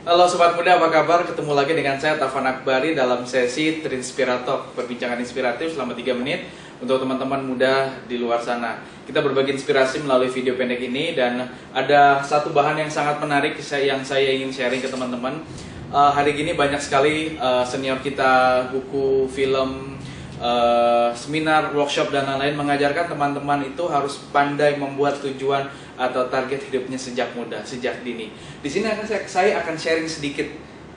Halo Sobat Muda, apa kabar? Ketemu lagi dengan saya Taufan Akbari dalam sesi Trinspiratalk, perbincangan inspiratif selama 3 menit untuk teman-teman muda di luar sana. Kita berbagi inspirasi melalui video pendek ini, dan ada satu bahan yang sangat menarik yang saya ingin sharing ke teman-teman. Hari ini banyak sekali senior kita, buku, film, seminar, workshop, dan lain-lain mengajarkan teman-teman itu harus pandai membuat tujuan atau target hidupnya sejak muda, sejak dini. Di sini saya akan sharing sedikit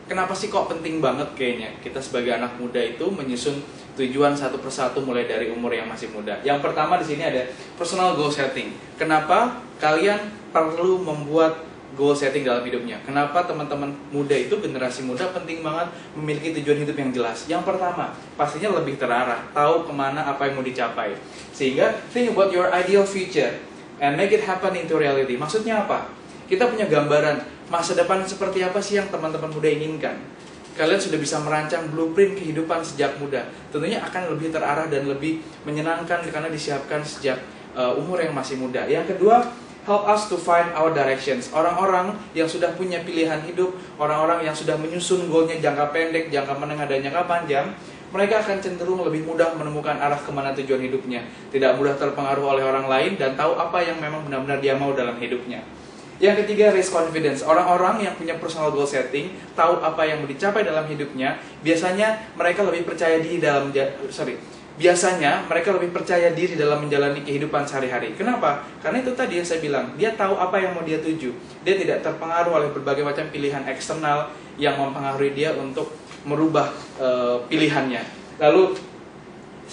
kenapa sih kok penting banget kayaknya kita sebagai anak muda itu menyusun tujuan satu persatu mulai dari umur yang masih muda. Yang pertama di sini ada personal goal setting. Kenapa kalian perlu membuat goal setting dalam hidupnya? Kenapa teman-teman muda itu, generasi muda, penting banget memiliki tujuan hidup yang jelas? Yang pertama, pastinya lebih terarah, tahu kemana apa yang mau dicapai. Sehingga think about your ideal future and make it happen into reality. Maksudnya apa? Kita punya gambaran masa depan seperti apa sih yang teman-teman muda inginkan. Kalian sudah bisa merancang blueprint kehidupan sejak muda. Tentunya akan lebih terarah dan lebih menyenangkan karena disiapkan sejak umur yang masih muda. Yang kedua, help us to find our directions. Orang-orang yang sudah punya pilihan hidup, orang-orang yang sudah menyusun goalnya jangka pendek, jangka menengah, dan jangka panjang, mereka akan cenderung lebih mudah menemukan arah kemana tujuan hidupnya. Tidak mudah terpengaruh oleh orang lain dan tahu apa yang memang benar-benar dia mau dalam hidupnya. Yang ketiga, raise confidence. Orang-orang yang punya personal goal setting, tahu apa yang mau dicapai dalam hidupnya, biasanya mereka lebih percaya diri dalam menjalani kehidupan sehari-hari. Kenapa? Karena itu tadi yang saya bilang, dia tahu apa yang mau dia tuju. Dia tidak terpengaruh oleh berbagai macam pilihan eksternal yang mempengaruhi dia untuk merubah pilihannya. Lalu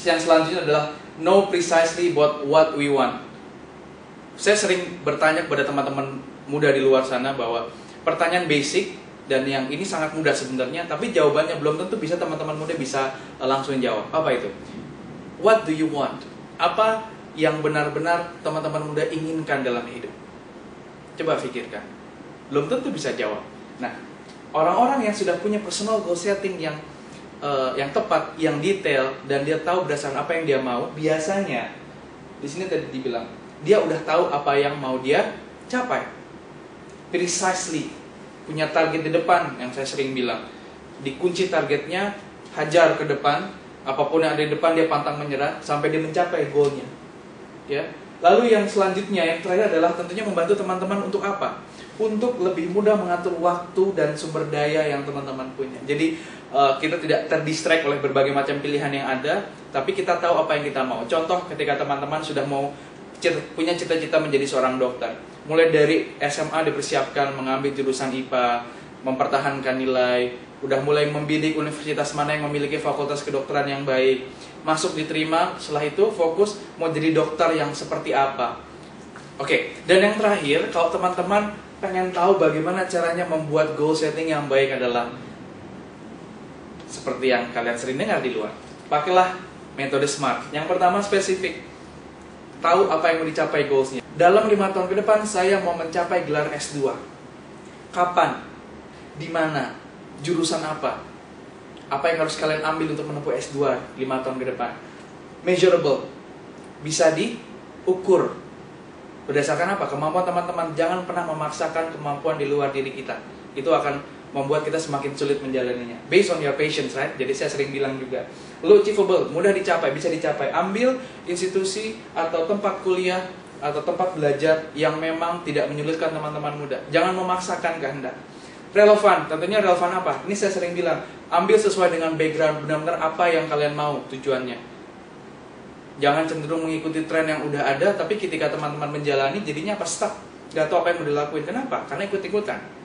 yang selanjutnya adalah know precisely what we want. Saya sering bertanya kepada teman-teman muda di luar sana bahwa pertanyaan basic, dan yang ini sangat mudah sebenarnya, tapi jawabannya belum tentu bisa teman-teman muda bisa langsung jawab. Apa itu? What do you want? Apa yang benar-benar teman-teman muda inginkan dalam hidup? Coba pikirkan. Belum tentu bisa jawab. Nah, orang-orang yang sudah punya personal goal setting yang tepat, yang detail, dan dia tahu berdasarkan apa yang dia mau, biasanya di sini tadi dibilang dia udah tahu apa yang mau dia capai. Precisely, punya target di depan, yang saya sering bilang, dikunci targetnya, hajar ke depan, apapun yang ada di depan dia pantang menyerah sampai dia mencapai goalnya. Ya. Lalu yang selanjutnya, yang terakhir adalah tentunya membantu teman-teman untuk apa? Untuk lebih mudah mengatur waktu dan sumber daya yang teman-teman punya. Jadi kita tidak terdistract oleh berbagai macam pilihan yang ada, tapi kita tahu apa yang kita mau. Contoh, ketika teman-teman sudah mau punya cita-cita menjadi seorang dokter, mulai dari SMA dipersiapkan mengambil jurusan IPA, mempertahankan nilai, udah mulai membidik universitas mana yang memiliki fakultas kedokteran yang baik, masuk diterima, setelah itu fokus mau jadi dokter yang seperti apa. Oke, dan yang terakhir, kalau teman-teman pengen tahu bagaimana caranya membuat goal setting yang baik, adalah seperti yang kalian sering dengar di luar. Pakailah metode SMART. Yang pertama, spesifik. Tahu apa yang mau dicapai goalsnya. Dalam 5 tahun ke depan saya mau mencapai gelar S2. Kapan? Di mana? Jurusan apa? Apa yang harus kalian ambil untuk menempuh S2 5 tahun ke depan? Measurable. Bisa diukur. Berdasarkan apa? Kemampuan teman-teman. Jangan pernah memaksakan kemampuan di luar diri kita. Itu akan membuat kita semakin sulit menjalaninya. Based on your patience, right? Jadi saya sering bilang juga, low achievable, mudah dicapai, bisa dicapai. Ambil institusi atau tempat kuliah atau tempat belajar yang memang tidak menyulitkan teman-teman muda. Jangan memaksakan kehendak. Relevan, tentunya relevan apa? Ini saya sering bilang, ambil sesuai dengan background, benar-benar apa yang kalian mau tujuannya. Jangan cenderung mengikuti tren yang udah ada, tapi ketika teman-teman menjalani jadinya apa? Stuck. Gak tahu apa yang mau dilakuin. Kenapa? Karena ikut-ikutan.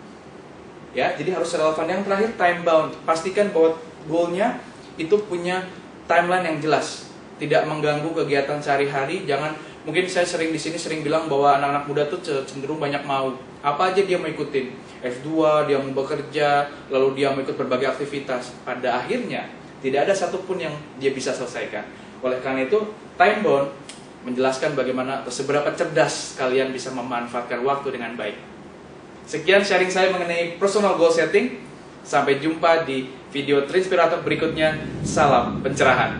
Ya, jadi harus relevan. Yang terakhir, time bound. Pastikan bahwa goalnya itu punya timeline yang jelas, tidak mengganggu kegiatan sehari-hari. Jangan, mungkin saya sering di sini sering bilang bahwa anak-anak muda tuh cenderung banyak mau. Apa aja dia mau ikutin. F2, dia mau bekerja, lalu dia mau ikut berbagai aktivitas. Pada akhirnya tidak ada satupun yang dia bisa selesaikan. Oleh karena itu, time bound menjelaskan bagaimana atau seberapa cerdas kalian bisa memanfaatkan waktu dengan baik. Sekian sharing saya mengenai personal goal setting. Sampai jumpa di video Trinspiratalk berikutnya. Salam pencerahan.